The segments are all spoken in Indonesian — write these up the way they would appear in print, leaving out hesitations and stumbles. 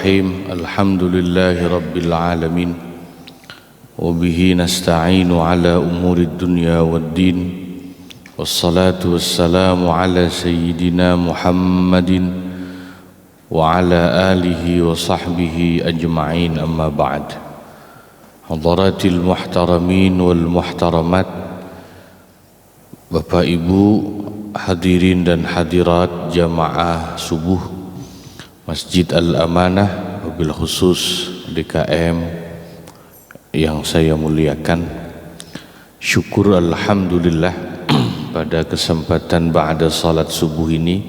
Bismillahirrahmanirrahim. Alhamdulillahi rabbil alamin. Wa bihi nasta'inu ala umurid dunya waddin. Wassalatu wassalamu ala sayyidina Muhammadin wa ala alihi wa sahbihi ajma'in, amma ba'd. Hadaratil muhtaramin wal muhtaramat, Bapak Ibu hadirin dan hadirat jamaah subuh Masjid Al-Amanah, wabil khusus DKM yang saya muliakan. Syukur alhamdulillah pada kesempatan ba'da salat subuh ini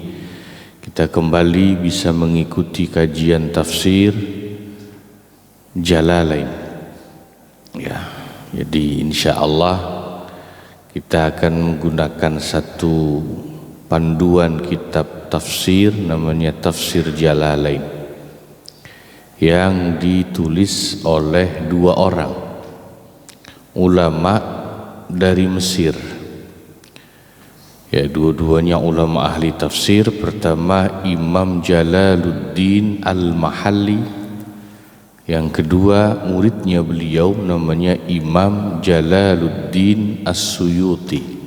kita kembali bisa mengikuti kajian tafsir Jalalain. Ya, jadi insyaallah kita akan menggunakan satu panduan kitab tafsir namanya Tafsir Jalalain yang ditulis oleh dua orang ulama dari Mesir. Ya, dua-duanya ulama ahli tafsir. Pertama Imam Jalaluddin Al-Mahalli, yang kedua muridnya beliau namanya Imam Jalaluddin As-Suyuti.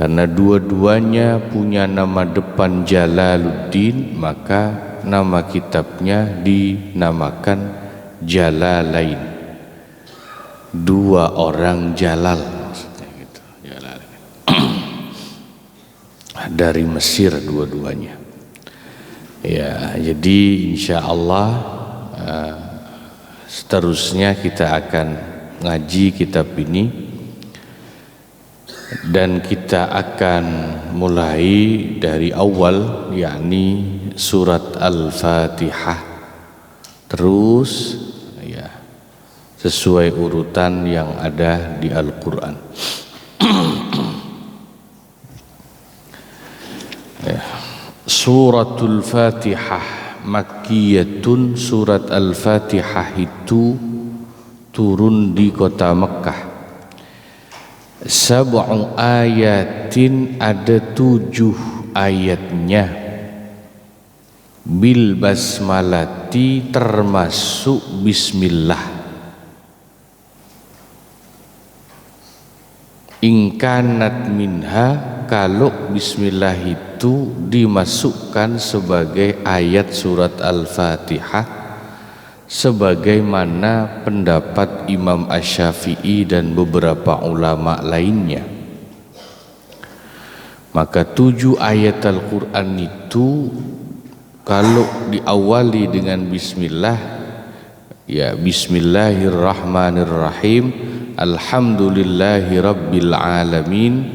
Karena dua-duanya punya nama depan Jalaluddin, maka nama kitabnya dinamakan Jalalain. Dua orang Jalal, maksudnya gitu. Jalalain. Dari Mesir dua-duanya. Ya, jadi insyaallah seterusnya kita akan ngaji kitab ini. Dan kita akan mulai dari awal, yakni surat Al-Fatihah, terus ya sesuai urutan yang ada di Al-Quran. Ya. Suratul Fatihah Makkiyatun. Surat Al-Fatihah itu turun di kota Mekkah. Sab'u ayatin, ada 7 ayatnya. Bil basmalati, termasuk bismillah. Ingkanat minha, kalau bismillah itu dimasukkan sebagai ayat surat Al-Fatihah, sebagaimana pendapat Imam Asy-Syafi'i dan beberapa ulama lainnya. Maka 7 ayat Al-Quran itu kalau diawali dengan bismillah, ya bismillahirrahmanirrahim, alhamdulillahi rabbil alamin,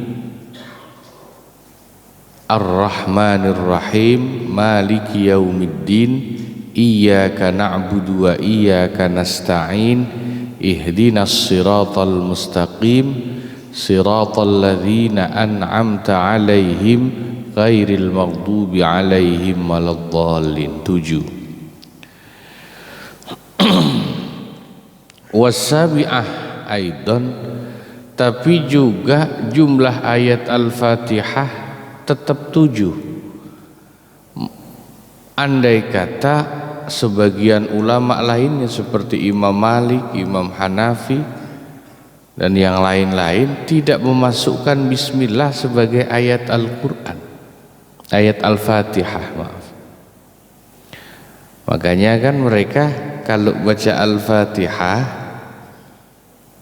ar-rahmanirrahim, maliki yaumiddin, iyyaka na'budu wa iyyaka nasta'in, ihdinas siratal mustaqim, siratal ladzina an'amta 'alaihim ghairil maghdubi 'alaihim waladdallin. 7. Wasabi'ah aidan, tapi juga jumlah ayat Al-Fatihah tetap 7. Andai kata sebagian ulama lainnya seperti Imam Malik, Imam Hanafi dan yang lain-lain tidak memasukkan bismillah sebagai ayat Al-Quran, ayat Al-Fatihah, maaf. Makanya kan mereka kalau baca Al-Fatihah,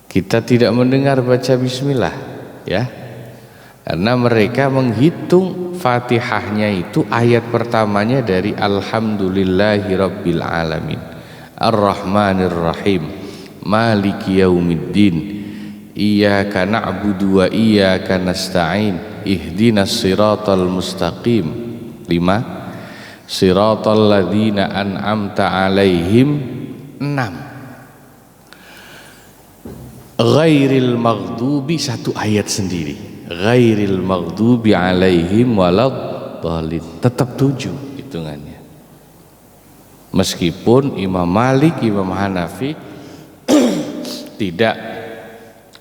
kita tidak mendengar baca bismillah, ya, karena mereka menghitung Fatihahnya itu ayat pertamanya dari alhamdulillahi rabbil alamin, ar-rahmanirrahim, maliki yaumiddin, iyyaka na'budu wa iyyaka nasta'in, ihdinas siratal mustaqim. 5. Siratal ladzina an'amta 'alaihim. 6. Ghairil maghdubi, satu ayat sendiri, ghairil maghdubi 'alaihim waladdallin, tetap 7 hitungannya. Meskipun Imam Malik, Imam Hanafi tidak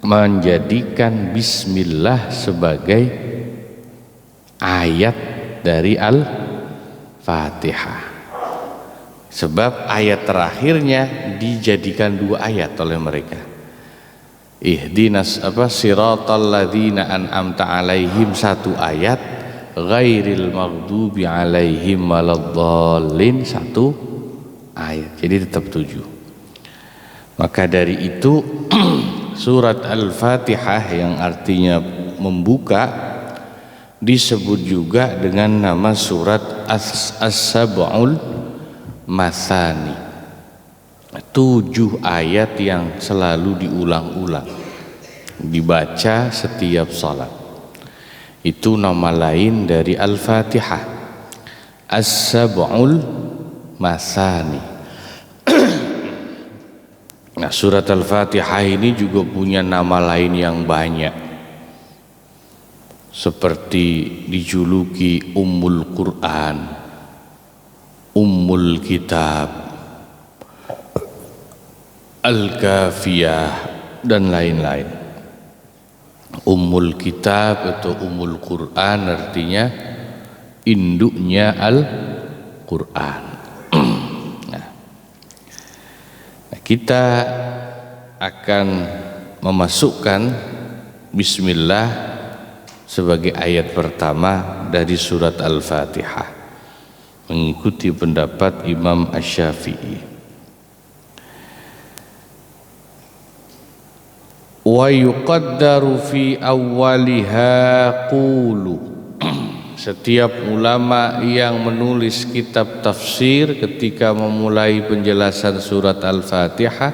menjadikan bismillah sebagai ayat dari Al-Fatihah. Sebab ayat terakhirnya dijadikan 2 ayat oleh mereka. Ihdinas siratal ladzina an'amta alaihim 1 ayat, ghairil maghdubi alaihim waladdallin 1 ayat. Jadi tetap 7. Maka dari itu surat Al-Fatihah yang artinya membuka disebut juga dengan nama surat As-Sab'ul Mathani, 7 ayat yang selalu diulang-ulang dibaca setiap salat. Itu nama lain dari Al-Fatihah, As-Sab'ul Mathani. Nah, surat Al-Fatihah ini juga punya nama lain yang banyak, seperti dijuluki Ummul Quran, Ummul Kitab, Al-Kafiyah, dan lain-lain. Ummul Kitab atau Ummul Quran artinya induknya Al-Quran. Kita akan memasukkan Bismillah sebagai ayat pertama dari surat Al-Fatihah, mengikuti pendapat Imam Asy-Syafi'i. Wa yuqaddaru fi awwaliha qulu. Setiap ulama yang menulis kitab tafsir ketika memulai penjelasan surat Al-Fatihah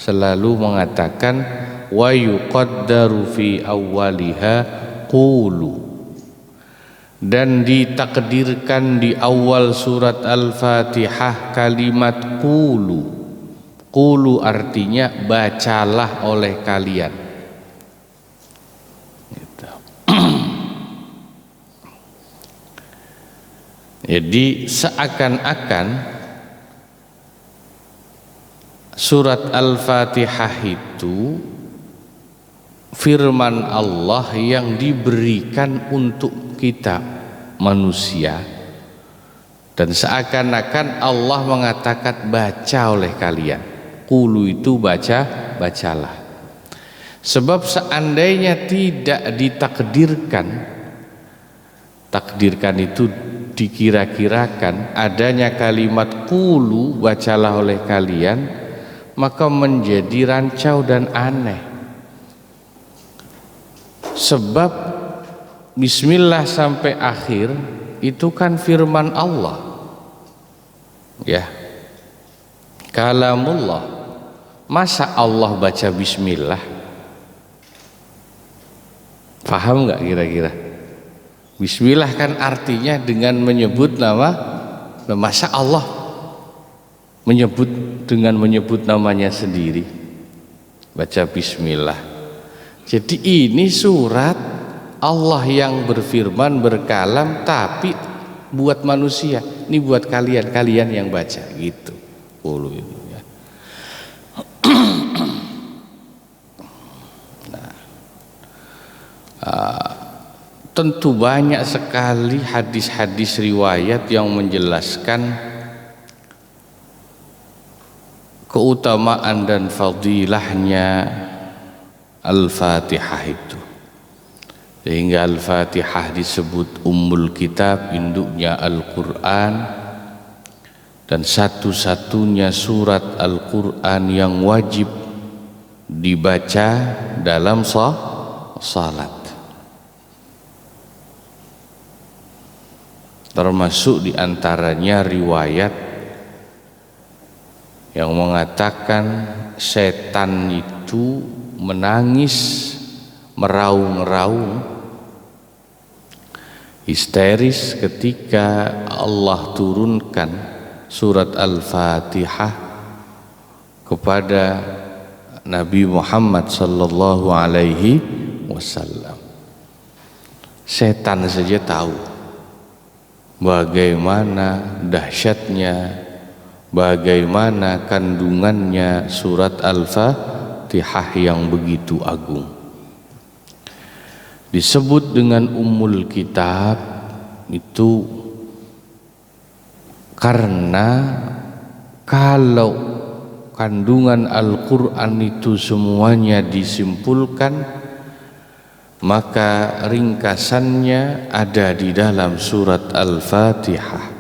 selalu mengatakan wa yuqaddaru fi awwaliha qulu, dan ditakdirkan di awal surat Al-Fatihah kalimat qulu. Qulu artinya bacalah oleh kalian. Jadi seakan-akan surat Al-Fatihah itu firman Allah yang diberikan untuk kita manusia, dan seakan-akan Allah mengatakan baca oleh kalian. Qulu itu bacalah. Sebab seandainya tidak ditakdirkan, takdirkan itu dikira-kirakan adanya kalimat qulu bacalah oleh kalian, maka menjadi rancau dan aneh. Sebab Bismillah sampai akhir itu kan firman Allah, ya, kalamullah. Masa Allah baca Bismillah? Paham nggak kira-kira? Bismillah kan artinya dengan menyebut nama. Masa Allah menyebut dengan menyebut namanya sendiri, baca Bismillah. Jadi ini surat Allah yang berfirman, berkalam, tapi buat manusia. Ini buat kalian yang baca gitu. Tentu banyak sekali hadis-hadis riwayat yang menjelaskan keutamaan dan fadilahnya Al-Fatihah itu, sehingga Al-Fatihah disebut Ummul Kitab, induknya Al-Quran, dan satu-satunya surat Al-Quran yang wajib dibaca dalam salat. Termasuk diantaranya riwayat yang mengatakan setan itu menangis, meraung-raung, histeris ketika Allah turunkan surat Al-Fatihah kepada Nabi Muhammad sallallahu alaihi wasallam. Setan saja tahu bagaimana dahsyatnya, bagaimana kandungannya surat Al-Fatihah yang begitu agung. Disebut dengan Ummul Kitab itu karena Kalau kandungan Al-Quran itu semuanya disimpulkan, maka ringkasannya ada di dalam surat Al-Fatihah.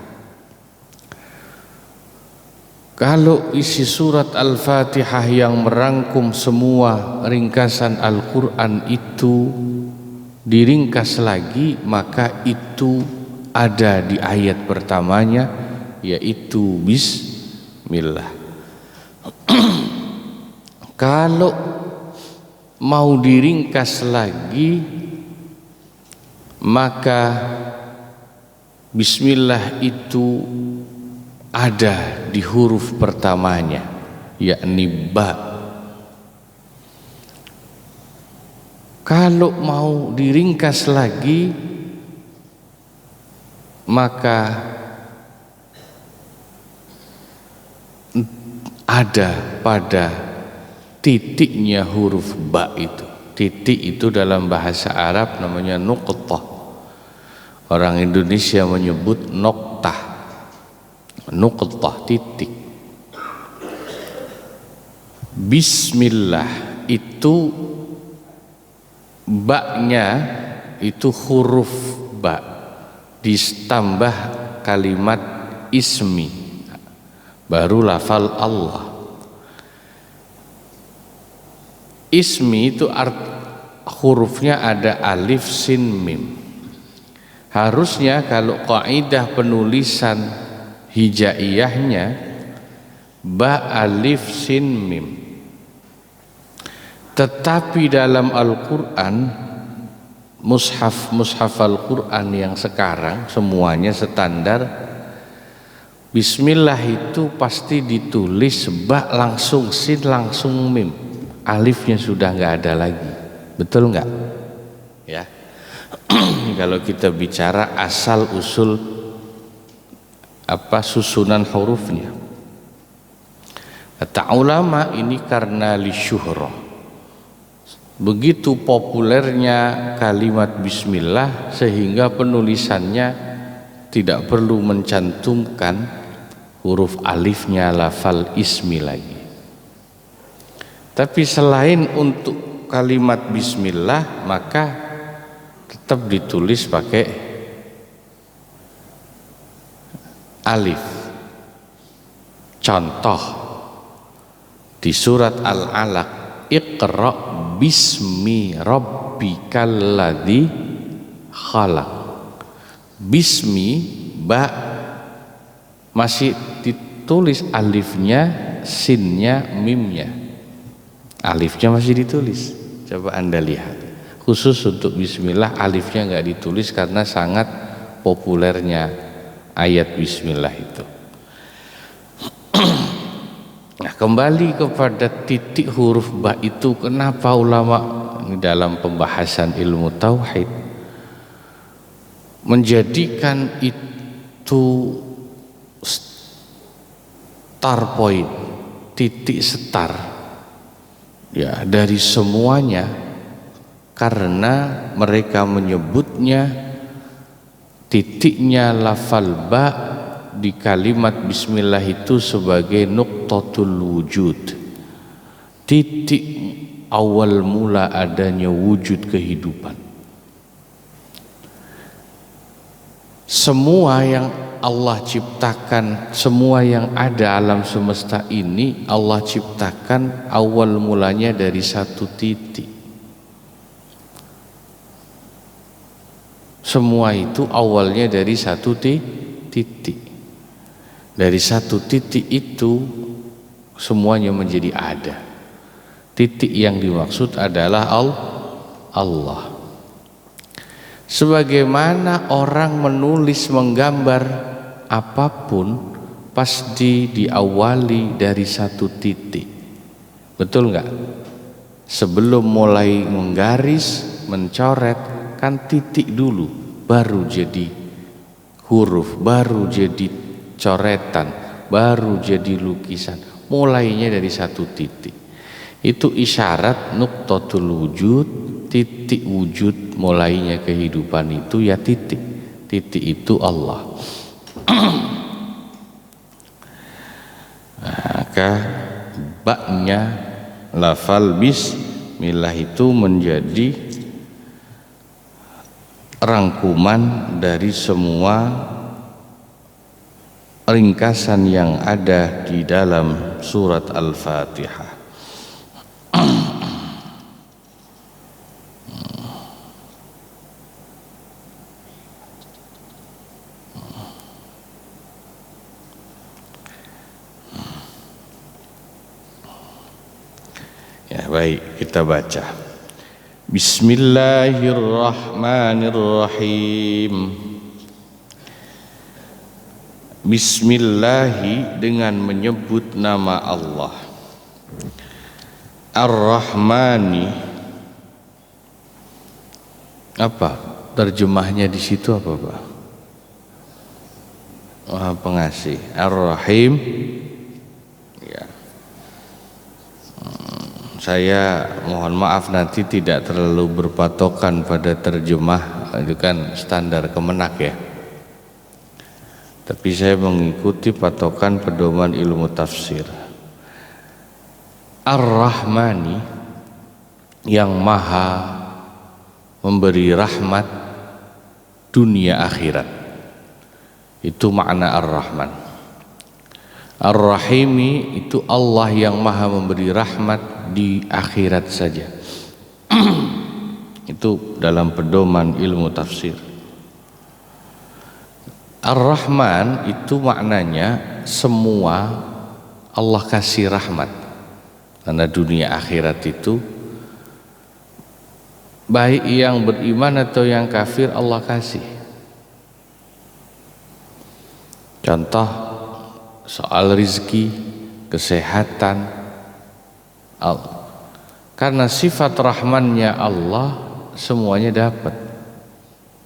Kalau isi surat Al-Fatihah yang merangkum semua ringkasan Al-Quran itu diringkas lagi, maka itu ada di ayat pertamanya, yaitu Bismillah. Kalau mau diringkas lagi, maka Bismillah itu ada di huruf pertamanya, yakni ba. Kalau mau diringkas lagi, maka ada pada titiknya huruf ba itu. Titik itu dalam bahasa Arab namanya nuqtah. Orang Indonesia menyebut noktah. Nuqtah, titik. Bismillah itu ba-nya itu huruf ba ditambah kalimat ismi, baru lafal Allah. Ismi itu hurufnya ada alif, sin, mim. Harusnya kalau kaidah penulisan hijaiyahnya ba, alif, sin, mim. Tetapi dalam Al-Quran, mushaf Al-Quran yang sekarang semuanya standar, Bismillah itu pasti ditulis ba langsung, sin langsung, mim. Alifnya sudah nggak ada lagi. Betul nggak? Ya. Kalau kita bicara asal usul susunan hurufnya, kata ulama ini karena lisyuhrah, begitu populernya kalimat Bismillah sehingga penulisannya tidak perlu mencantumkan huruf alifnya lafal ismi lagi. Tapi selain untuk kalimat Bismillah, maka tetap ditulis pakai alif. Contoh di surat Al-Alaq, Iqra bismi rabbikal ladzi khalaq. Bismi ba masih ditulis alifnya, sinnya, mimnya. Alifnya masih ditulis. Coba Anda lihat. Khusus untuk Bismillah alifnya nggak ditulis karena sangat populernya ayat Bismillah itu. Nah, kembali kepada titik huruf ba itu, kenapa ulama dalam pembahasan ilmu tauhid menjadikan itu start point, titik start ya dari semuanya, karena mereka menyebutnya titiknya lafal ba di kalimat Bismillah itu sebagai nuqtatul wujud, titik awal mula adanya wujud kehidupan. Semua yang Allah ciptakan, semua yang ada alam semesta ini Allah ciptakan awal mulanya dari satu titik. Semua itu awalnya dari satu titik. Dari satu titik itu semuanya menjadi ada. Titik yang dimaksud adalah Allah. Sebagaimana orang menulis, menggambar apapun pasti diawali dari satu titik. Betul nggak? Sebelum mulai menggaris, mencoret, kan titik dulu, baru jadi huruf, baru jadi coretan, baru jadi lukisan. Mulainya dari satu titik. Itu isyarat nuqtatul wujud, titik wujud mulainya kehidupan itu ya titik. Titik itu Allah. maka baknya lafal bismillah itu menjadi rangkuman dari semua ringkasan yang ada di dalam surat Al-Fatihah. Ya, baik, kita baca. Bismillahirrahmanirrahim. Bismillahi dengan menyebut nama Allah. Ar-Rahmani. Apa terjemahnya di situ apa, Pak? Maha Pengasih. Ar-Rahim. Ya. Saya mohon maaf nanti tidak terlalu berpatokan pada terjemah, itu kan standar Kemenak ya. Tapi saya mengikuti patokan pedoman ilmu tafsir. Ar-Rahmani yang maha memberi rahmat dunia akhirat. Itu makna Ar-Rahman. Ar-Rahimi itu Allah yang maha memberi rahmat di akhirat saja. Itu dalam pedoman ilmu tafsir. Ar-Rahman itu maknanya semua Allah kasih rahmat. Karena dunia akhirat itu baik yang beriman atau yang kafir Allah kasih. Contoh soal rizki, kesehatan, Allah. Karena sifat rahmannya Allah semuanya dapat.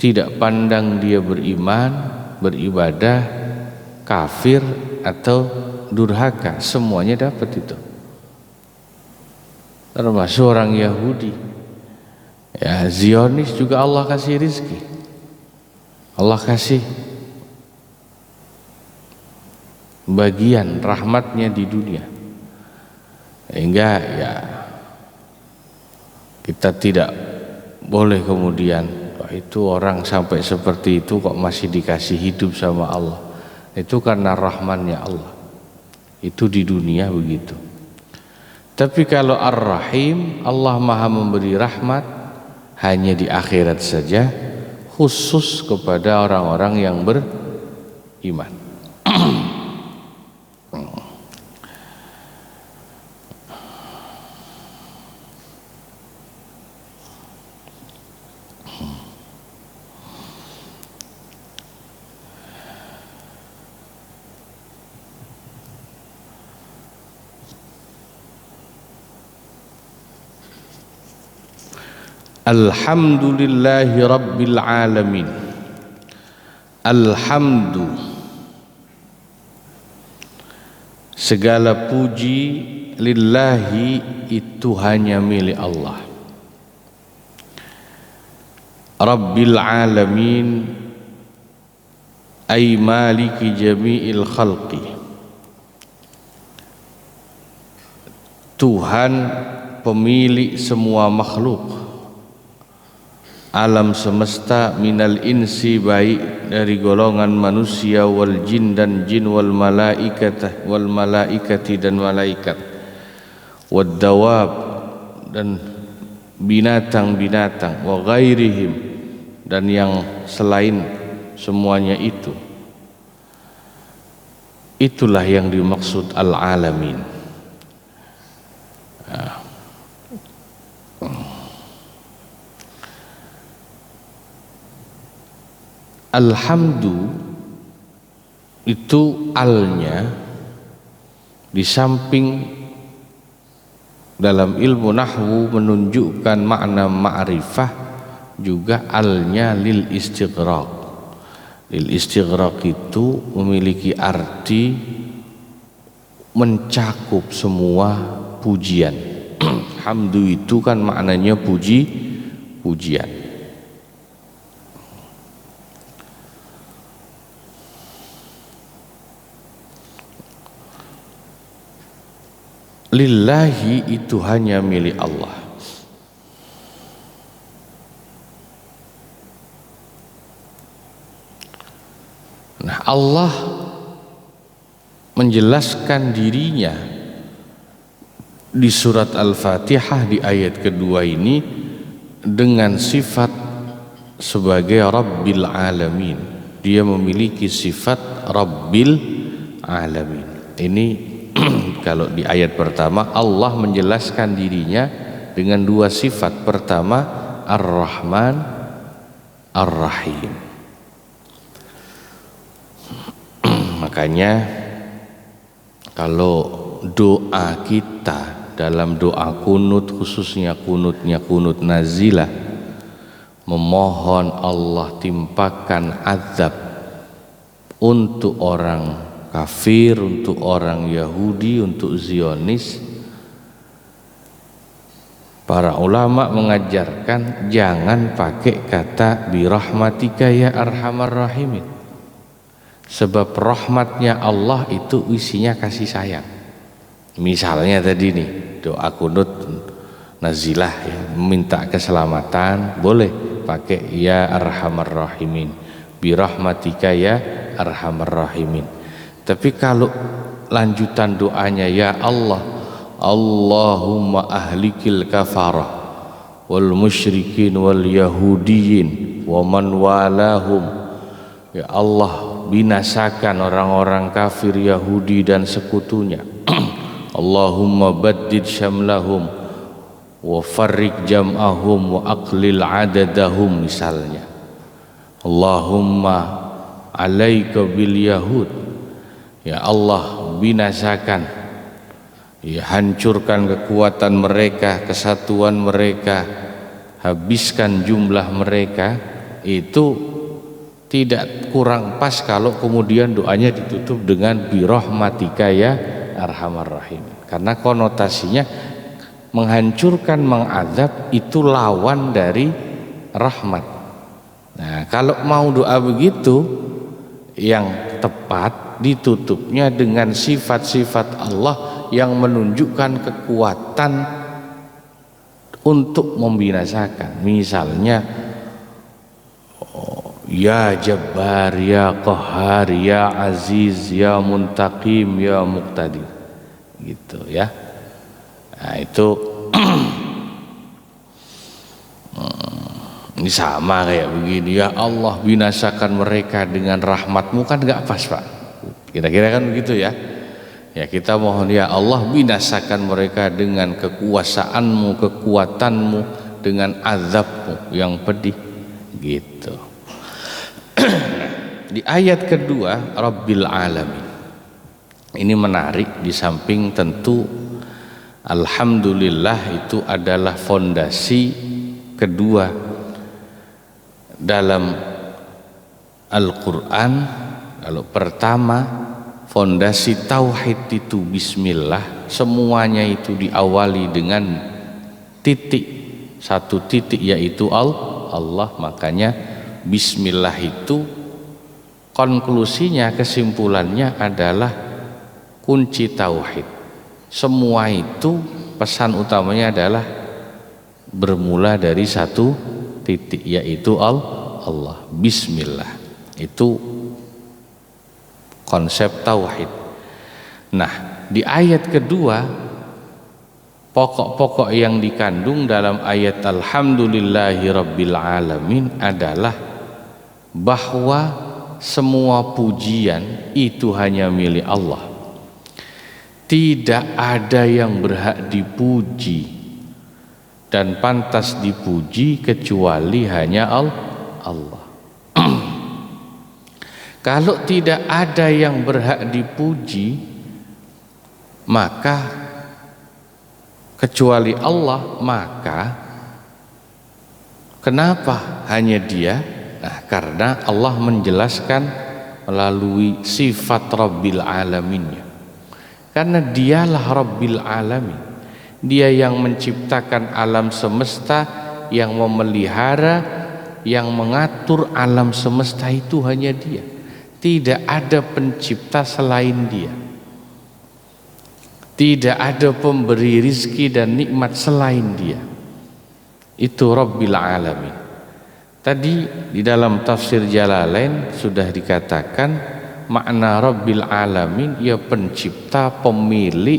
Tidak pandang dia beriman, beribadah, kafir atau durhaka, semuanya dapat itu. Termasuk orang Yahudi. Ya, Zionis juga Allah kasih rizki. Allah kasih bagian rahmatnya di dunia. Sehingga ya kita tidak boleh kemudian itu orang sampai seperti itu kok masih dikasih hidup sama Allah. Itu karena rahmannya Allah. Itu di dunia begitu. Tapi kalau Ar-Rahim, Allah maha memberi rahmat hanya di akhirat saja, khusus kepada orang-orang yang beriman. Alhamdulillahi Rabbil Alamin. Alhamdu, segala puji lillahi itu hanya milik Allah. Rabbil Alamin ay maliki jami'il khalqi, Tuhan pemilik semua makhluk alam semesta, minal insi baik dari golongan manusia, wal jin dan jin, wal malaikati dan malaikat, wad dawab dan binatang-binatang, wa ghairihim dan yang selain semuanya itu. Itulah yang dimaksud al-alamin. Alhamdu itu alnya di samping dalam ilmu nahwu menunjukkan makna ma'rifah, juga alnya lil istighraq. Lil istighraq itu memiliki arti mencakup semua pujian. Hamdu itu kan maknanya pujian. lillahi itu hanya milik Allah. Nah, Allah menjelaskan dirinya di surat Al-Fatihah di ayat kedua ini dengan sifat sebagai Rabbil Alamin. Dia memiliki sifat Rabbil Alamin. Ini kalau di ayat pertama Allah menjelaskan dirinya dengan dua sifat. Pertama Ar-Rahman Ar-Rahim. Makanya kalau doa kita dalam doa kunut, khususnya kunutnya kunut nazilah, memohon Allah timpakan azab untuk orang kafir, untuk orang Yahudi, untuk Zionis, para ulama mengajarkan jangan pakai kata birahmatika ya arhamar rahimin, sebab rahmatnya Allah itu isinya kasih sayang. Misalnya tadi nih doa kunut nazilah ya, meminta keselamatan, boleh pakai ya arhamar rahimin, birahmatika ya arhamar rahimin. Tapi kalau lanjutan doanya ya Allah, Allahumma ahlikil kafarah wal musyrikin wal yahudiyin wa man walahum, ya Allah binasakan orang-orang kafir, Yahudi dan sekutunya. Allahumma baddid syamlahum wa farriq jam'ahum wa aqlil adadahum misalnya. Allahumma alaika bil yahud, ya Allah binasakan, ya hancurkan kekuatan mereka, kesatuan mereka, habiskan jumlah mereka. Itu tidak kurang pas kalau kemudian doanya ditutup dengan birahmatika ya arhamar rahim, karena konotasinya menghancurkan, mengazab itu lawan dari rahmat. Nah, kalau mau doa begitu yang tepat ditutupnya dengan sifat-sifat Allah yang menunjukkan kekuatan untuk membinasakan. Misalnya ya Jabbar, ya Qahhar, ya Aziz, ya Muntaqim, ya Muqtadir, gitu ya. Nah itu ini sama kayak begini, ya Allah binasakan mereka dengan rahmatmu, kan gak pas Pak, kira-kira kan begitu ya. Ya kita mohon ya Allah binasakan mereka dengan kekuasaanmu, kekuatanmu, dengan azabmu yang pedih, gitu. Di ayat kedua Rabbil Alamin ini menarik, di samping tentu alhamdulillah itu adalah fondasi kedua dalam Al-Quran. Kalau pertama fondasi tauhid itu bismillah, semuanya itu diawali dengan titik, satu titik yaitu Allah. Makanya bismillah itu konklusinya, kesimpulannya adalah kunci tauhid. Semua itu pesan utamanya adalah bermula dari satu titik yaitu Allah. Bismillah itu konsep tauhid. Nah, di ayat kedua pokok-pokok yang dikandung dalam ayat alhamdulillahi rabbil alamin adalah bahwa semua pujian itu hanya milik Allah. Tidak ada yang berhak dipuji dan pantas dipuji kecuali hanya Allah. Kalau tidak ada yang berhak dipuji, maka kecuali Allah, maka kenapa hanya Dia? Nah, karena Allah menjelaskan melalui sifat Rabbil Alaminnya. Karena Dialah Rabbil Alamin, Dia yang menciptakan alam semesta, yang memelihara, yang mengatur alam semesta itu hanya Dia. Tidak ada pencipta selain Dia. Tidak ada pemberi rizki dan nikmat selain Dia. Itu Rabbil Alamin. Tadi di dalam tafsir Jalalain sudah dikatakan makna Rabbil Alamin, ia pencipta, pemilik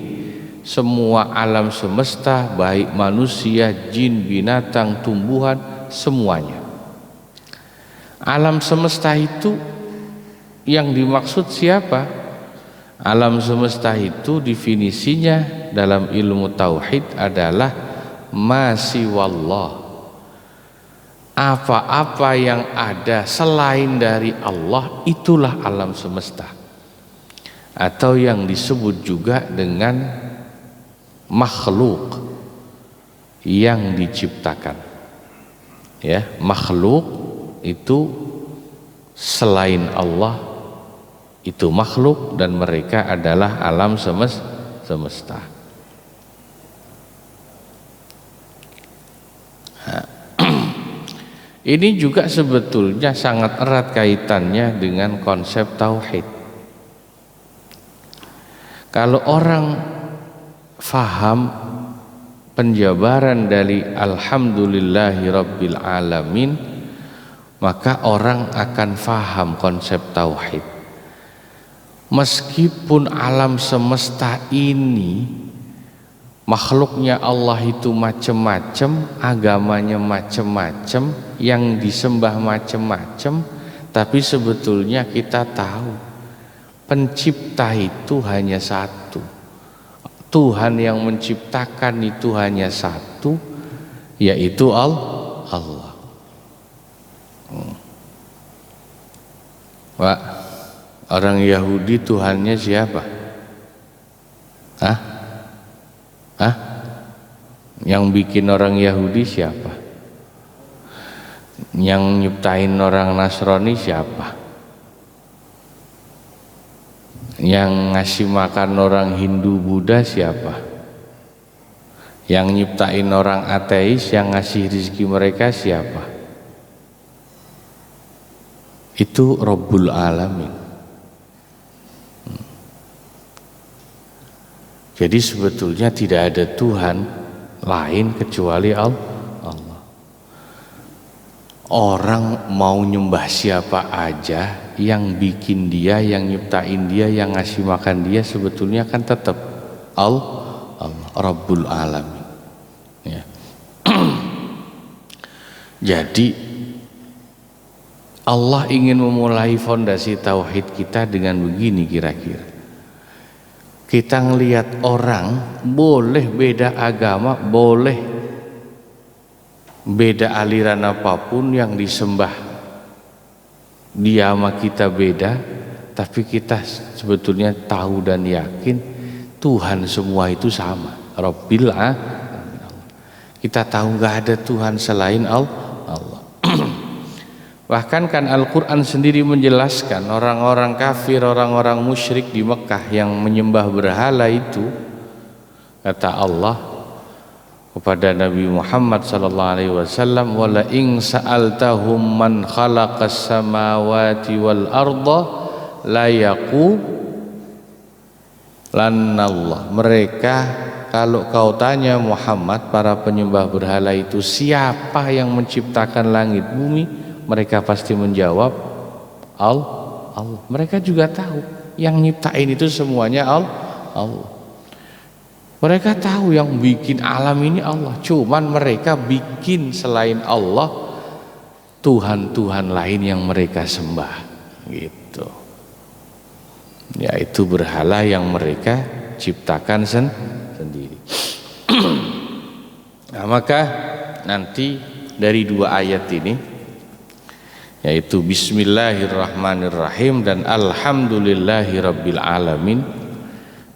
semua alam semesta, baik manusia, jin, binatang, tumbuhan, semuanya. Alam semesta itu yang dimaksud siapa? Alam semesta itu definisinya dalam ilmu tauhid adalah masiwallah. Apa-apa yang ada selain dari Allah itulah alam semesta, atau yang disebut juga dengan makhluk yang diciptakan. Ya, makhluk itu selain Allah itu makhluk, dan mereka adalah alam semesta. Ini juga sebetulnya sangat erat kaitannya dengan konsep tauhid. Kalau orang faham penjabaran dari alhamdulillahi rabbil alamin, maka orang akan faham konsep tauhid. Meskipun alam semesta ini makhluknya Allah itu macam-macam, agamanya macam-macam, yang disembah macam-macam, tapi sebetulnya kita tahu pencipta itu hanya satu. Tuhan yang menciptakan itu hanya satu, yaitu Allah. Pak, orang Yahudi Tuhannya siapa? Yang bikin orang Yahudi siapa? Yang nyiptain orang Nasrani siapa? Yang ngasih makan orang Hindu Buddha siapa? Yang nyiptain orang ateis, yang ngasih rezeki mereka siapa? Itu Rabbul Alamin. Jadi sebetulnya tidak ada Tuhan lain kecuali Allah. Orang mau nyembah siapa aja, yang bikin dia, yang nyiptain dia, yang ngasih makan dia, sebetulnya kan tetap Allah, Rabbul Alamin. Ya. Jadi Allah ingin memulai fondasi tauhid kita dengan begini kira-kira. Kita ngelihat orang boleh beda agama, boleh beda aliran apapun yang disembah, dia sama kita beda, tapi kita sebetulnya tahu dan yakin Tuhan semua itu sama, Rabbil Alamin. Kita tahu nggak ada Tuhan selain Allah. Bahkan kan Al-Quran sendiri menjelaskan orang-orang kafir, orang-orang musyrik di Mekah yang menyembah berhala itu, kata Allah kepada Nabi Muhammad SAW, wala in sa'altahum man khalaqas samawati wal arda la yaqulanallah. Mereka, kalau kau tanya Muhammad, para penyembah berhala itu, siapa yang menciptakan langit bumi, mereka pasti menjawab Allah. Mereka juga tahu yang nyiptain itu semuanya Allah. Mereka tahu yang bikin alam ini Allah, cuman mereka bikin selain Allah Tuhan-Tuhan lain yang mereka sembah, gitu. Yaitu berhala yang mereka ciptakan sendiri. Nah, maka nanti dari dua ayat ini, yaitu Bismillahirrahmanirrahim dan Alhamdulillahirabbil alamin.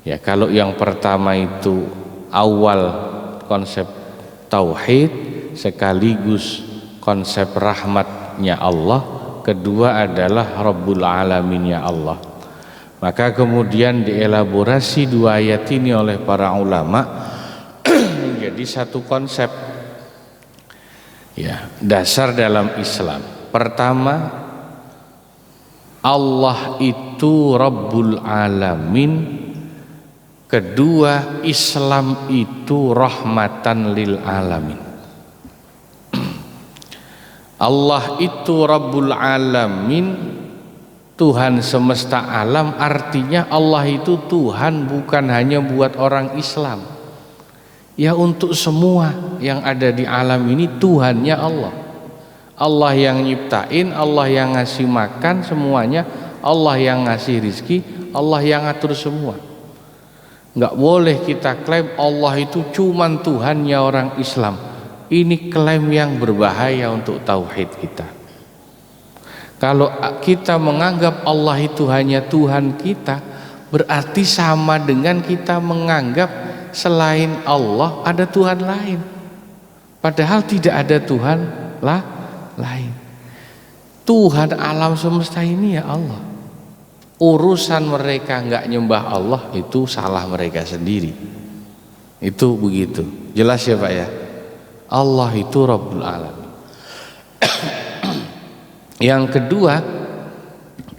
Ya, kalau yang pertama itu awal konsep tauhid sekaligus konsep rahmatnya Allah, kedua adalah Rabbul Alaminnya Allah. Maka kemudian dielaborasi dua ayat ini oleh para ulama menjadi satu konsep, ya, dasar dalam Islam. Pertama, Allah itu Rabbul Alamin Kedua, Islam itu rahmatan lil alamin. Allah itu Rabbul Alamin, Tuhan semesta alam. Artinya Allah itu Tuhan bukan hanya buat orang Islam, ya untuk semua yang ada di alam ini Tuhannya Allah. Allah yang nyiptain, Allah yang ngasih makan semuanya, Allah yang ngasih rizki, Allah yang ngatur semua. Nggak boleh kita klaim Allah itu cuman Tuhannya orang Islam. Ini klaim yang berbahaya untuk tauhid kita. Kalau kita menganggap Allah itu hanya Tuhan kita, berarti sama dengan kita menganggap selain Allah ada Tuhan lain. Padahal tidak ada Tuhan lain. Tuhan alam semesta ini ya Allah. Urusan mereka nggak nyembah Allah itu salah mereka sendiri. Itu begitu. Jelas ya Pak ya? Allah itu Rabbul Alamin. Yang kedua,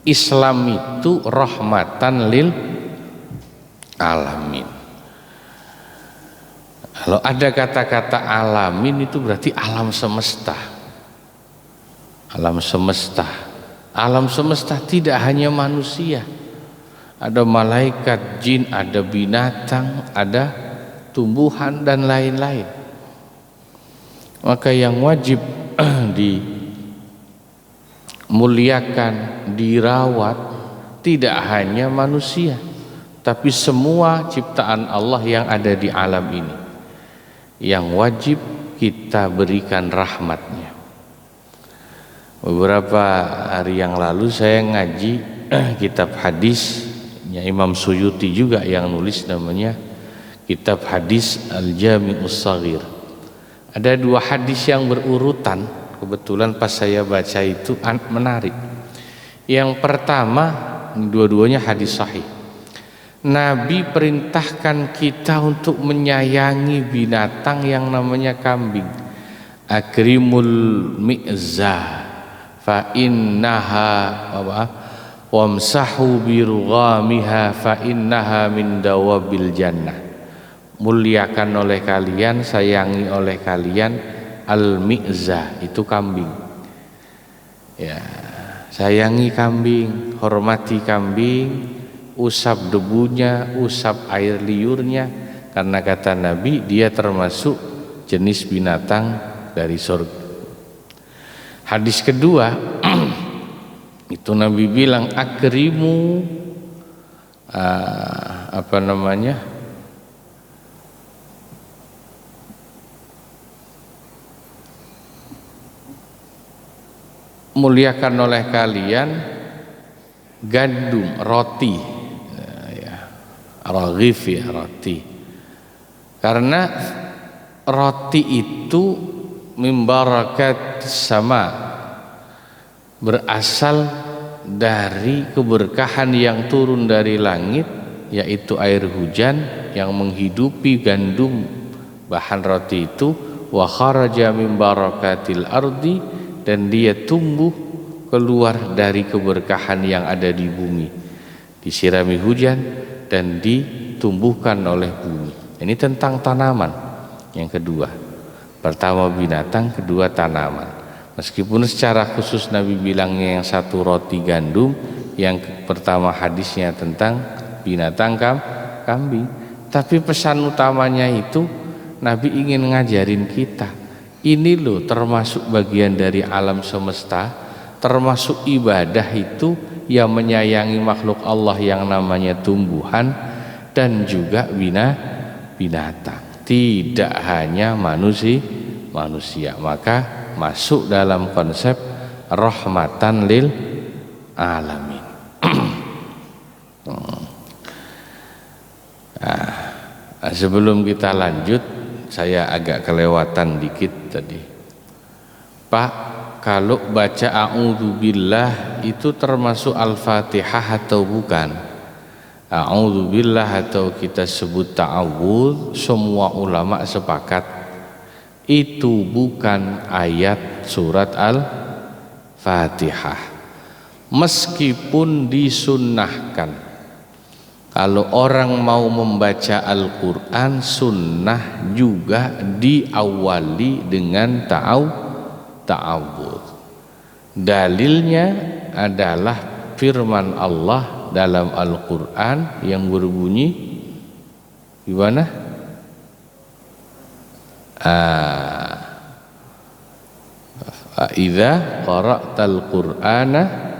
Islam itu rahmatan lil alamin. Kalau ada kata-kata alamin itu berarti alam semesta. Alam semesta. Alam semesta tidak hanya manusia, ada malaikat, jin, ada binatang, ada tumbuhan dan lain-lain. Maka yang wajib dimuliakan, dirawat tidak hanya manusia, tapi semua ciptaan Allah yang ada di alam ini, yang wajib kita berikan rahmatnya. Beberapa hari yang lalu saya ngaji kitab hadisnya Imam Suyuti juga yang nulis, namanya kitab hadis Al-Jami'us Shaghir. Ada 2 hadis yang berurutan, kebetulan pas saya baca itu menarik. Yang pertama, dua-duanya hadis sahih. Nabi perintahkan kita untuk menyayangi binatang yang namanya kambing. Akrimul mi'zah fa innaha wamsahu birughamiha fa innaha min dawabil jannah. Muliakan oleh kalian, sayangi oleh kalian al-mi'zah, itu kambing. Ya, sayangi kambing, hormati kambing, usap debunya, usap air liurnya, karena kata Nabi dia termasuk jenis binatang dari surga. Hadis kedua itu Nabi bilang akrimu muliakan oleh kalian gandum, roti, raghif ya, roti. Karena roti itu mimbarakat sama, berasal dari keberkahan yang turun dari langit, yaitu air hujan yang menghidupi gandum, bahan roti itu, wa kharaja min barakatil ardi, dan dia tumbuh keluar dari keberkahan yang ada di bumi, disirami hujan dan ditumbuhkan oleh bumi. Ini tentang tanaman. Yang kedua, pertama binatang, kedua tanaman. Meskipun secara khusus Nabi bilangnya yang satu roti gandum, yang pertama hadisnya tentang binatang kambing, tapi pesan utamanya itu Nabi ingin ngajarin kita, ini loh termasuk bagian dari alam semesta, termasuk ibadah itu yang menyayangi makhluk Allah yang namanya tumbuhan dan juga binatang, tidak hanya manusia. Maka masuk dalam konsep rahmatan lil alamin. Sebelum kita lanjut, saya agak kelewatan dikit tadi. Pak, kalau baca a'udzubillah itu termasuk Al-Fatihah atau bukan? A'udzubillah atau kita sebut ta'awudz, semua ulama sepakat itu bukan ayat surat Al-Fatihah. Meskipun disunnahkan Kalau orang mau membaca Al-Quran, sunnah juga diawali dengan ta'awudz. Dalilnya adalah firman Allah dalam Al-Quran yang berbunyi gimana? Idza qara'tal Qur'ana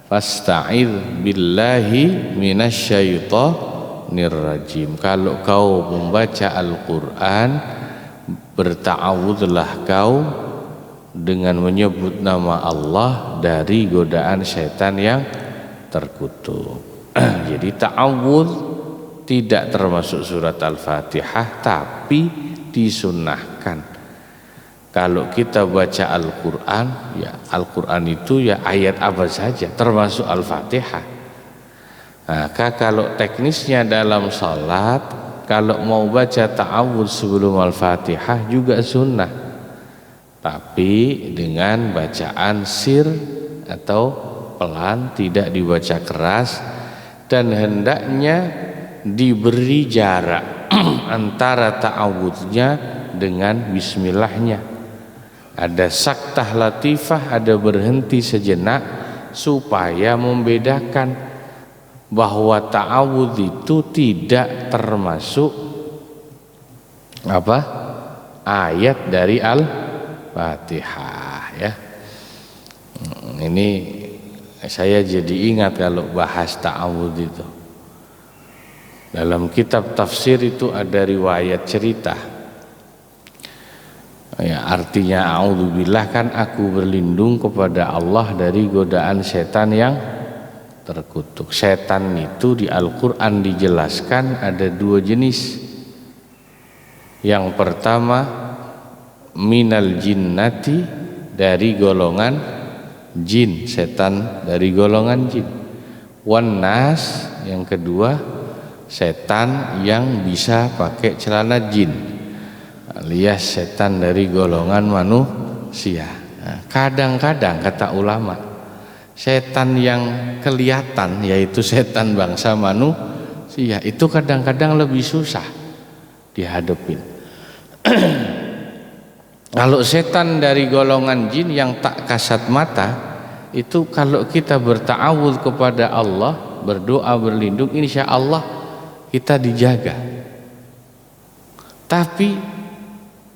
fasta'idz billahi minasyaitonir rajim. Kalau kau membaca Al-Qur'an, berta'awudzulah kau dengan menyebut nama Allah dari godaan setan yang terkutuk. Jadi ta'awudz tidak termasuk surat Al-Fatihah, tapi disunnahkan. Kalau kita baca Al-Quran, ya Al-Quran itu ya ayat apa saja, termasuk Al-Fatihah. Maka kalau teknisnya dalam salat, kalau mau baca ta'awudz sebelum Al-Fatihah juga sunnah, tapi dengan bacaan sir atau pelan, tidak dibaca keras, dan hendaknya diberi jarak antara ta'awudznya dengan bismillahnya. Ada saktah latifah, ada berhenti sejenak supaya membedakan bahwa ta'awudz itu tidak termasuk ayat dari Al-Fatihah ya. Ini saya jadi ingat kalau bahas ta'awudz itu. Dalam kitab tafsir itu ada riwayat cerita. Ya, artinya a'udzubillah kan aku berlindung kepada Allah dari godaan setan yang terkutuk. Setan itu di Al-Quran dijelaskan ada dua jenis. Yang pertama minal jinnati, dari golongan jin, setan dari golongan jin. Wan nas, yang kedua setan yang bisa pakai celana jin, alias setan dari golongan manusia. Kadang-kadang kata ulama, setan yang kelihatan yaitu setan bangsa manusia itu kadang-kadang lebih susah dihadapin. Kalau setan dari golongan jin yang tak kasat mata, itu kalau kita berta'awudz kepada Allah, berdoa berlindung, insya Allah kita dijaga. Tapi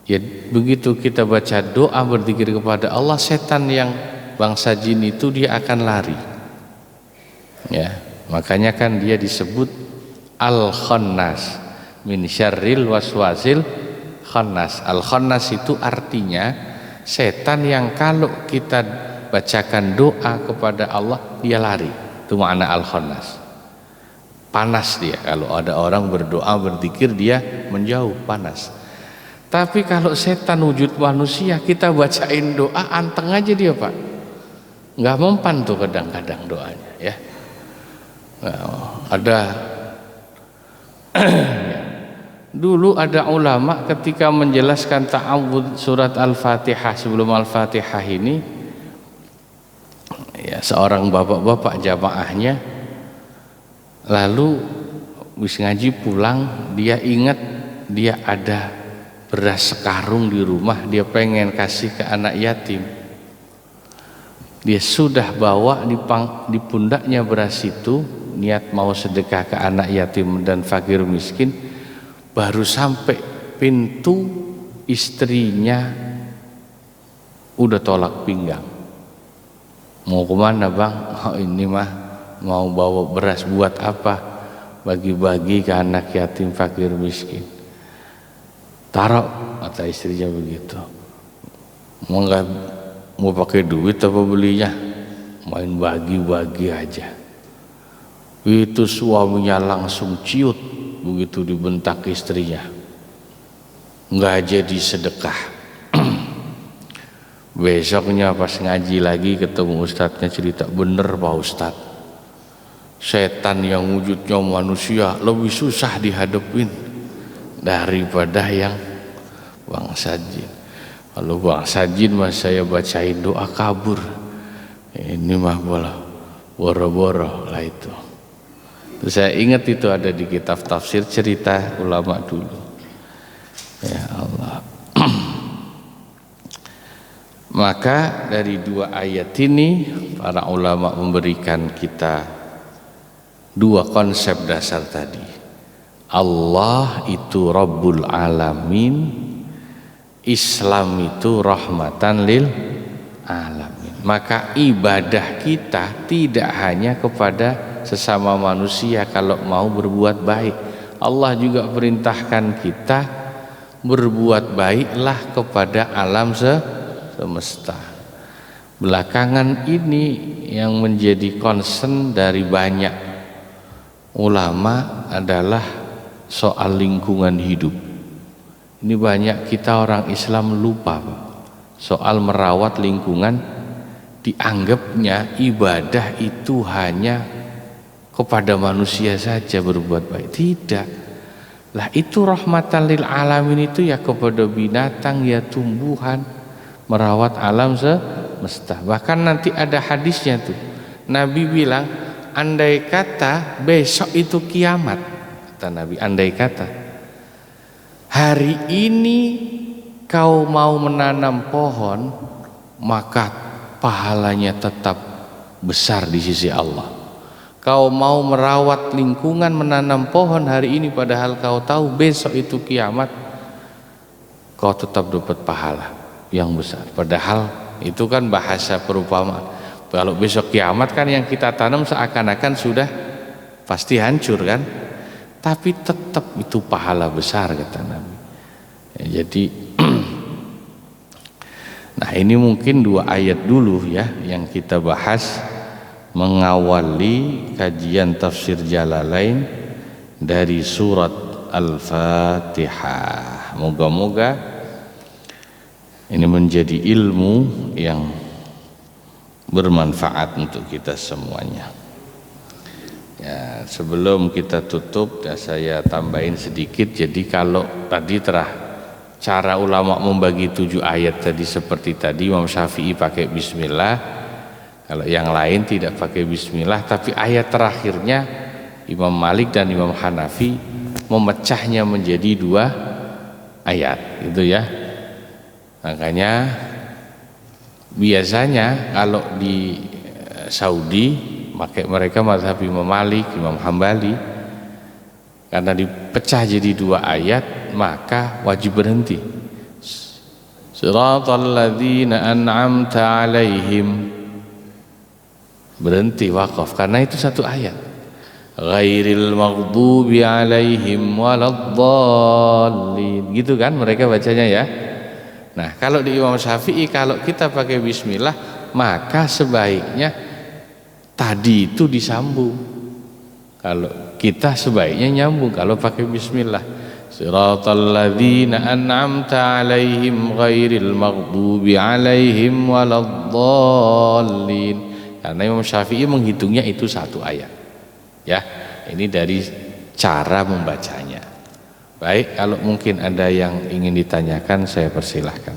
ya begitu kita baca doa berzikir kepada Allah, setan yang bangsa jin itu dia akan lari. Ya, makanya kan dia disebut Al-Khannas, min syarril waswasil khannas. Al-Khannas itu artinya setan yang kalau kita bacakan doa kepada Allah dia lari. Itu makna Al-Khannas. Panas dia, kalau ada orang berdoa berzikir dia menjauh, panas. Tapi kalau setan wujud manusia, kita bacain doa anteng aja dia Pak, nggak mempan tuh kadang-kadang doanya ya. Ada dulu ada ulama ketika menjelaskan ta'awudz surat Al-Fatihah sebelum Al-Fatihah ini, ya seorang bapak-bapak jamaahnya lalu habis ngaji pulang, dia ingat dia ada beras sekarung di rumah, dia pengen kasih ke anak yatim. Dia sudah bawa di pundaknya beras itu, niat mau sedekah ke anak yatim dan fakir miskin. Baru sampai pintu, istrinya udah tolak pinggang. Mau kemana Bang? Oh ini mah mau bawa beras buat apa? Bagi-bagi ke anak yatim fakir miskin. Taruh, kata istrinya begitu. Mau pakai duit apa belinya? Main bagi-bagi aja. Itu suaminya langsung ciut begitu dibentak istrinya. Nggak jadi sedekah. Besoknya pas ngaji lagi ketemu ustadznya, cerita, bener Pak Ustadz, setan yang wujudnya manusia lebih susah dihadapin daripada yang bangsa jin. Kalau bangsa jin mas saya bacain doa kabur, ini mah bola boro-boro lah itu. Saya ingat itu ada di kitab tafsir cerita ulama dulu. Ya Allah. Maka dari dua ayat ini para ulama memberikan kita dua konsep dasar tadi. Allah itu Rabbul Alamin, Islam itu rahmatan lil alamin. Maka ibadah kita tidak hanya kepada sesama manusia kalau mau berbuat baik. Allah juga perintahkan kita berbuat baiklah kepada alam semesta. Belakangan ini yang menjadi concern dari banyak ulama adalah soal lingkungan hidup. Ini banyak kita orang Islam lupa soal merawat lingkungan, dianggapnya ibadah itu hanya kepada manusia saja berbuat baik. Tidak. Lah itu rahmatan lil alamin itu ya kepada binatang, ya tumbuhan, merawat alam semesta. Bahkan nanti ada hadisnya tuh. Nabi bilang, andai kata besok itu kiamat, kata Nabi, andai kata hari ini kau mau menanam pohon, maka pahalanya tetap besar di sisi Allah. Kau mau merawat lingkungan, menanam pohon hari ini padahal kau tahu besok itu kiamat, kau tetap dapat pahala yang besar. Padahal itu kan bahasa perumpamaan. Kalau besok kiamat kan yang kita tanam seakan-akan sudah pasti hancur kan, tapi tetap itu pahala besar kata Nabi. Ya, jadi nah ini mungkin dua ayat dulu ya yang kita bahas mengawali kajian tafsir Jalalain dari surat Al-Fatihah. Moga-moga ini menjadi ilmu yang bermanfaat untuk kita semuanya. Ya, sebelum kita tutup ya, saya tambahin sedikit. Jadi kalau tadi cara ulama membagi 7 ayat tadi seperti tadi, Imam Syafi'i pakai bismillah, kalau yang lain tidak pakai bismillah, tapi ayat terakhirnya Imam Malik dan Imam Hanafi memecahnya menjadi 2 ayat gitu ya. Makanya biasanya kalau di Saudi mereka mazhab Imam Malik, Imam Hambali, karena dipecah jadi 2 ayat maka wajib berhenti. Siratal ladzina an'amta alaihim, berhenti wakaf karena itu 1 ayat. Ghairil maghdubi alaihim waladdallin, gitu kan mereka bacanya ya. Nah kalau di Imam Syafi'i kalau kita pakai bismillah maka sebaiknya tadi itu disambung. Kalau kita sebaiknya nyambung kalau pakai bismillah. Siratal ladzina an'amta alaihim ghairil maghdubi alaihim waladdallin. Karena Imam Syafi'i menghitungnya itu 1 ayat. Ya, ini dari cara membacanya. Baik, kalau mungkin ada yang ingin ditanyakan saya persilahkan.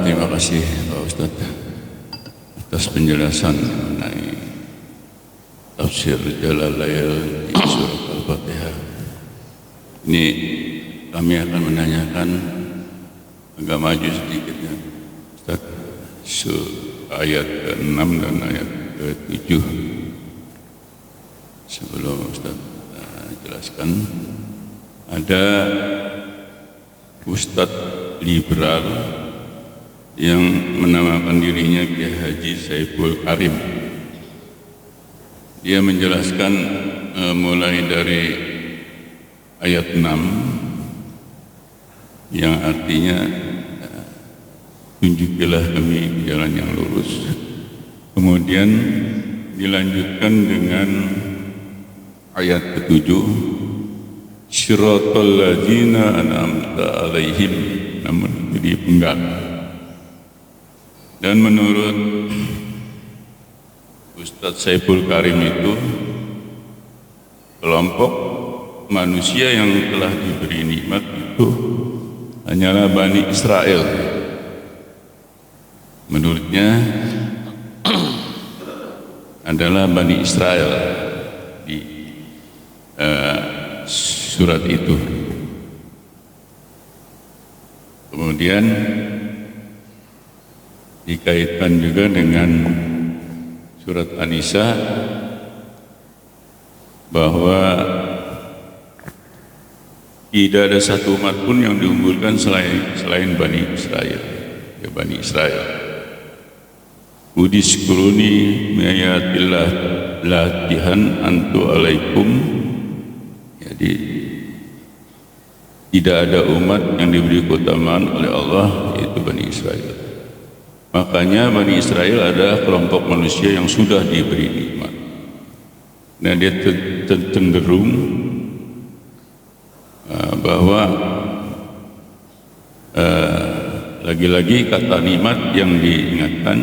Terima kasih Pak Ustadz atas penjelasan mengenai tafsir Jalalain di surat Al-Fatihah. Ini kami akan menanyakan agak maju sedikit ya Ustaz, ayat ke-6 dan ayat ke-7. Sebelum Ustaz jelaskan, ada Ustadz liberal yang menamakan dirinya Kiai Haji Saiful Karim. Dia menjelaskan mulai dari ayat 6 yang artinya tunjukilah kami jalan yang lurus. Kemudian dilanjutkan dengan ayat ke-7, Syiratal ladzina an'amta alaihim, namun jadi penggal. Dan menurut Ustadz Saiful Karim itu kelompok manusia yang telah diberi nikmat itu hanyalah Bani Israel. Menurutnya adalah Bani Israel di surat itu. Kemudian dikaitkan juga dengan surat An-Nisa bahwa tidak ada satu umat pun yang diunggulkan selain Bani Israel. Ya, Bani Israel. Udiskuruni miyatillah latihan antu alaikum. Jadi tidak ada umat yang diberi keutamaan oleh Allah, yaitu Bani Israel. Makanya Bani Israel ada kelompok manusia yang sudah diberi nikmat. Nah, dia cenderung bahwa lagi-lagi kata nikmat yang diingatkan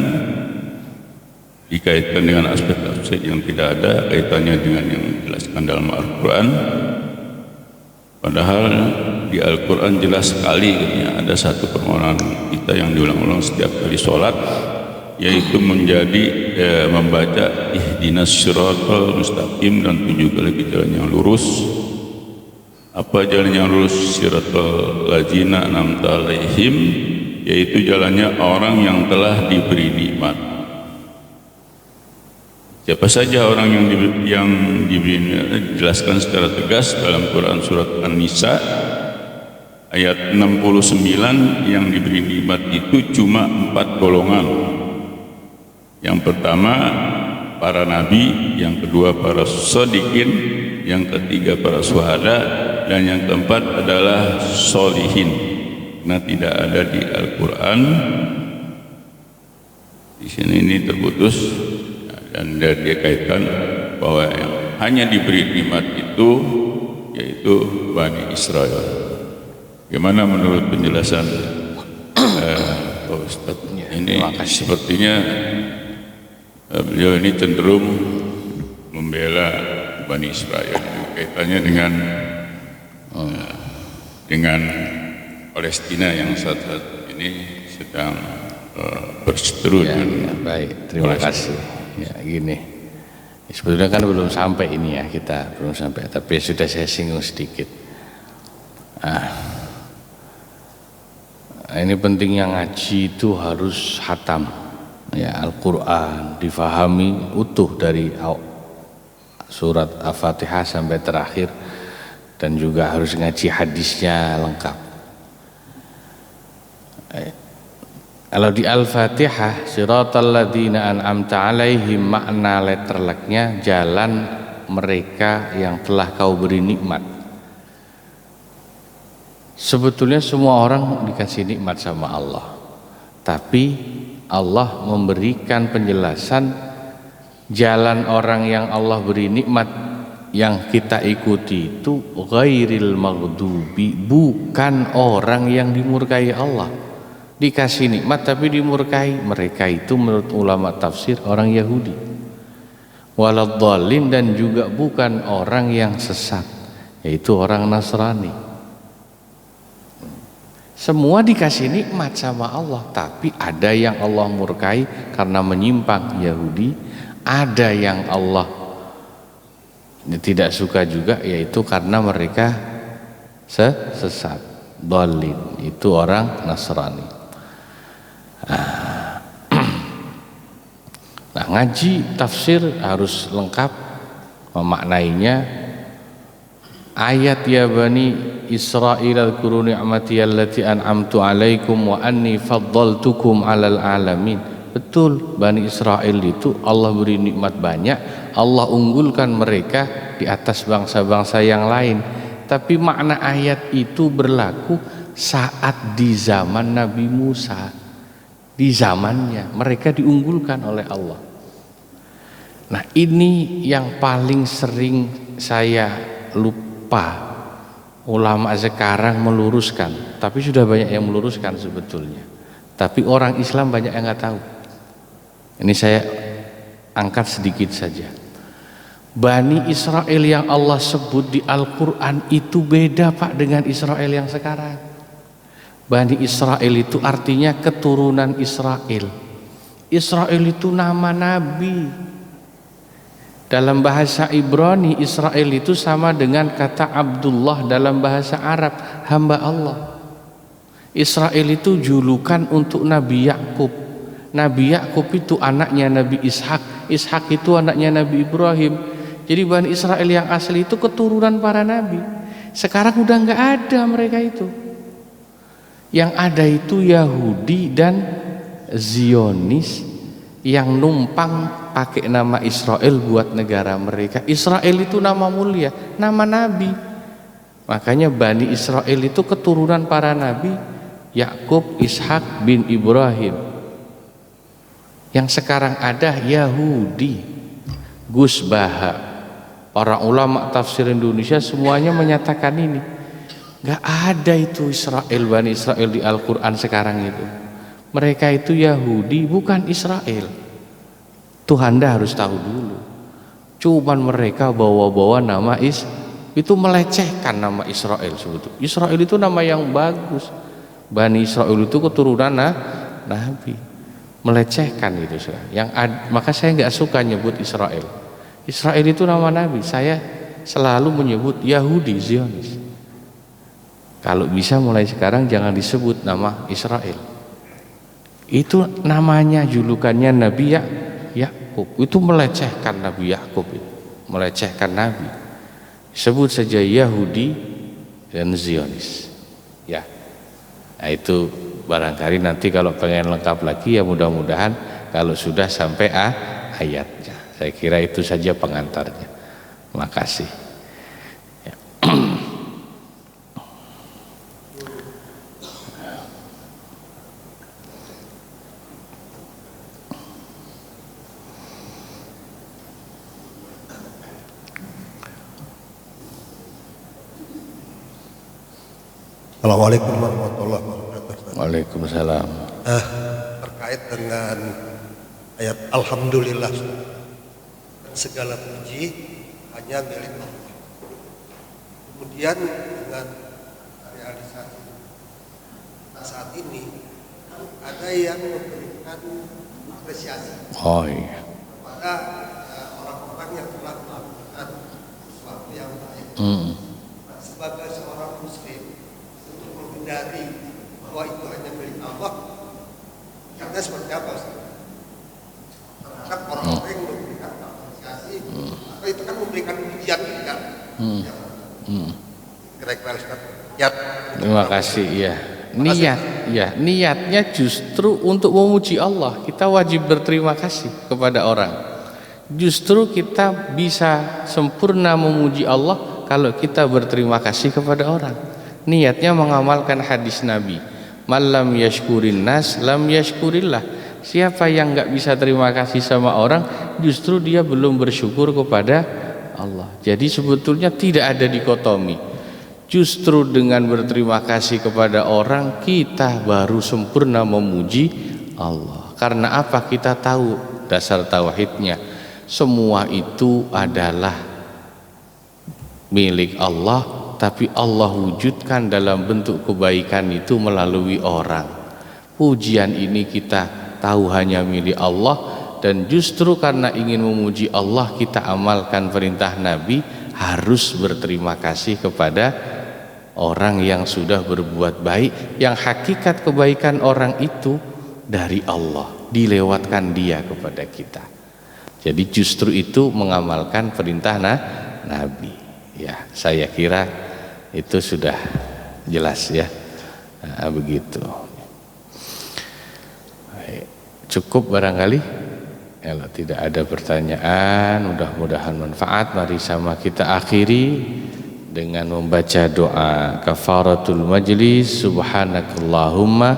dikaitkan dengan aspek-aspek yang tidak ada kaitannya dengan yang dijelaskan dalam Al-Quran. Padahal di Al-Quran jelas sekali ada satu permohonan kita yang diulang-ulang setiap kali sholat, yaitu membaca ihdinas siratal mustaqim, dan 7 kali jalan yang lurus. Apa jalan yang lurus? Siratal ladzina an'amta alaihim, yaitu jalannya orang yang telah diberi nikmat. Siapa saja orang yang diberi dijelaskan secara tegas dalam Quran surat An-Nisa ayat 69, yang diberi nikmat itu cuma 4 golongan. Yang pertama para nabi, yang kedua para shodiqin, yang ketiga para syuhada, dan yang keempat adalah sholihin. Nah, tidak ada di Al-Quran. Di sini ini terputus. Dan dia kaitkan bahwa yang hanya diberi nikmat itu yaitu Bani Israel. Bagaimana menurut penjelasan Pak Ustadz? Ini sepertinya beliau ini cenderung membela Bani Israel, kaitannya dengan Palestina yang saat ini sedang berseteru. Ya, baik, terima kasih. Ya, gini, sebetulnya kan belum sampai ini ya, kita belum sampai, tapi sudah saya singgung sedikit. Ini pentingnya ngaji itu harus khatam ya, Al-Quran difahami utuh dari surat Al-Fatihah sampai terakhir, dan juga harus ngaji hadisnya lengkap. Kalau di Al-Fatihah, siratal ladzina an'amta alaihim, makna letterleknya jalan mereka yang telah kau beri nikmat. Sebetulnya semua orang dikasih nikmat sama Allah, tapi Allah memberikan penjelasan jalan orang yang Allah beri nikmat yang kita ikuti itu ghairil maghdubi, bukan orang yang dimurkai Allah. Dikasih nikmat tapi dimurkai. Mereka itu menurut ulama tafsir orang Yahudi. Waladhdallin, dan juga bukan orang yang sesat, yaitu orang Nasrani. Semua dikasih nikmat sama Allah, tapi ada yang Allah murkai karena menyimpang, Yahudi. Ada yang Allah tidak suka juga, yaitu karena mereka sesat, dhalin, itu orang Nasrani. Nah, ngaji tafsir harus lengkap memaknainya. Ayat ya Bani Israil adhkuru ni'mati allati an'amtu alaikum wa anni faddaltukum 'alal alamin. Betul, Bani Israel itu Allah beri nikmat banyak, Allah unggulkan mereka di atas bangsa-bangsa yang lain. Tapi makna ayat itu berlaku saat di zaman Nabi Musa. Di zamannya mereka diunggulkan oleh Allah. Nah, ini yang paling sering saya lupa ulama sekarang meluruskan, tapi sudah banyak yang meluruskan sebetulnya. Tapi orang Islam banyak yang nggak tahu. Ini saya angkat sedikit saja. Bani Israel yang Allah sebut di Al-Quran itu beda Pak dengan Israel yang sekarang. Bani Israel itu artinya keturunan Israel. Israel itu nama nabi. Dalam bahasa Ibrani, Israel itu sama dengan kata Abdullah dalam bahasa Arab, hamba Allah. Israel itu julukan untuk Nabi Yakub. Nabi Yakub itu anaknya Nabi Ishak. Ishak itu anaknya Nabi Ibrahim. Jadi Bani Israel yang asli itu keturunan para nabi. Sekarang udah nggak ada mereka itu. Yang ada itu Yahudi dan Zionis yang numpang pakai nama Israel buat negara mereka. Israel itu nama mulia, nama nabi. Makanya Bani Israel itu keturunan para nabi, Yakub, Ishak bin Ibrahim. Yang sekarang ada Yahudi, Gus Baha. Para ulama tafsir Indonesia semuanya menyatakan ini. Gak ada itu Israel, Bani Israel di Al-Quran sekarang itu. Mereka itu Yahudi, bukan Israel. Tuh Anda harus tahu dulu. Cuman mereka bawa-bawa nama itu melecehkan nama Israel sebetulnya. Israel itu nama yang bagus. Bani Israel itu keturunan nabi. Melecehkan itu maka saya nggak suka nyebut Israel. Israel itu nama nabi. Saya selalu menyebut Yahudi, Zionis. Kalau bisa mulai sekarang jangan disebut nama Israel. Itu namanya, julukannya Nabi Yakub. Itu melecehkan Nabi Yakub, melecehkan Nabi. Sebut saja Yahudi dan Zionis. Ya. Nah itu barangkali nanti kalau pengen lengkap lagi ya mudah-mudahan kalau sudah sampai ayatnya. Saya kira itu saja pengantarnya. Terima kasih. Ya. Assalamualaikum warahmatullahi wabarakatuh. Waalaikumsalam. Terkait dengan ayat Alhamdulillah, segala puji hanya milik Allah. Kemudian dengan realisasi saat ini ada yang memberikan apresiasi kepada orang-orang yang telah melakukan sesuatu yang baik. Sebagai seorang muslim, untuk menghindari bahwa itu hanya milik Allah, karena seperti apa Ustaz? Terhadap orang-orang yang memberikan apresiasi, atau itu kan memberikan ujian kan? Kira-kira Ustaz. Terima kasih. Niatnya justru untuk memuji Allah. Kita wajib berterima kasih kepada orang. Justru kita bisa sempurna memuji Allah kalau kita berterima kasih kepada orang. Niatnya mengamalkan hadis Nabi, malam yashkurin nas lam yashkurillah. Siapa yang nggak bisa terima kasih sama orang, justru dia belum bersyukur kepada Allah. Jadi sebetulnya tidak ada dikotomi. Justru dengan berterima kasih kepada orang, kita baru sempurna memuji Allah. Karena apa? Kita tahu dasar tauhidnya. Semua itu adalah milik Allah, tapi Allah wujudkan dalam bentuk kebaikan itu melalui orang. Pujian ini kita tahu hanya milik Allah, dan justru karena ingin memuji Allah kita amalkan perintah Nabi, harus berterima kasih kepada orang yang sudah berbuat baik, yang hakikat kebaikan orang itu dari Allah, dilewatkan dia kepada kita. Jadi justru itu mengamalkan perintah Nabi. Ya, saya kira itu sudah jelas ya. Nah, begitu. Baik. Cukup barangkali. Kalau tidak ada pertanyaan, mudah-mudahan manfaat. Mari sama kita akhiri dengan membaca doa kafaratul majlis. Subhanakallahumma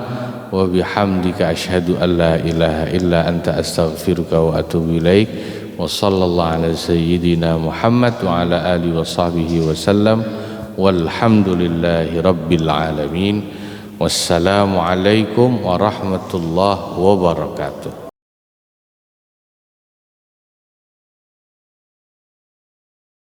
wa bihamdika asyhadu an la ilaha illa anta astaghfiruka wa atubu ilaik. Wa sallallahu ala sayyidina Muhammad wa ala alihi wa sahbihi wa sallam. Walhamdulillahi rabbil alamin. Wassalamu alaikum warahmatullahi wabarakatuh.